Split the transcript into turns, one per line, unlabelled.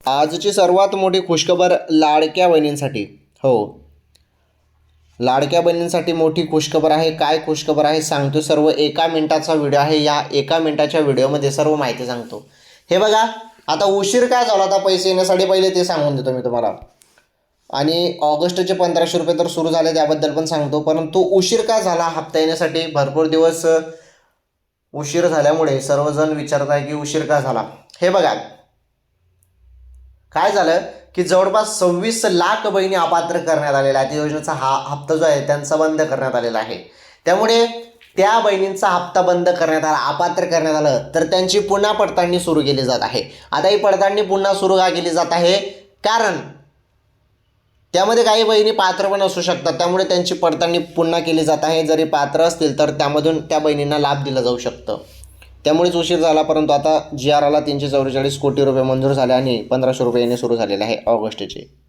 आजची सर्वात मोठी खुशखबर लाडक्या बहिणींसाठी. हो, लाडक्या बहिणींसाठी मोठी खुशखबर आहे. काय खुशखबर आहे सांगतो. सर्व एका मिनिटाचा व्हिडिओ आहे. या एका मिनिटाच्या व्हिडिओमध्ये सर्व माहिती सांगतो. हे बघा, आता उशीर काय झाला होता पैसे येण्यासाठी पहिले ते सांगून देतो मी तुम्हाला. आणि ऑगस्टचे 1500 रुपये तर सुरू झाले त्याबद्दल पण सांगतो. परंतु उशीर का झाला हप्ता येण्यासाठी? भरपूर दिवस उशीर झाल्यामुळे सर्वजण विचारत आहे की उशीर का झाला. हे बघा, काय झालं की जवळपास 26 लाख बहिणी अपात्र करण्यात आलेल्या आहेत. योजनेचा हा हप्ता जो आहे त्यांचा बंद करण्यात आलेला आहे. त्यामुळे त्या बहिणींचा हप्ता बंद करण्यात आला, अपात्र करण्यात आलं, तर त्यांची पुन्हा पडताळणी सुरू केली जात आहे. आता ही पडताळणी पुन्हा सुरू का केली जात आहे? कारण त्यामध्ये काही बहिणी पात्र पण असू शकतात. त्यामुळे त्यांची पडताळणी पुन्हा केली जात आहे. जरी पात्र असतील तर त्यामधून त्या बहिणींना लाभ दिला जाऊ शकतं. त्यामुळेच उशीर झाला. परंतु आता जी आर आला 344 कोटी रुपये मंजूर झाले आणि 1500 रुपये येणे सुरू झालेले आहे ऑगस्टचे.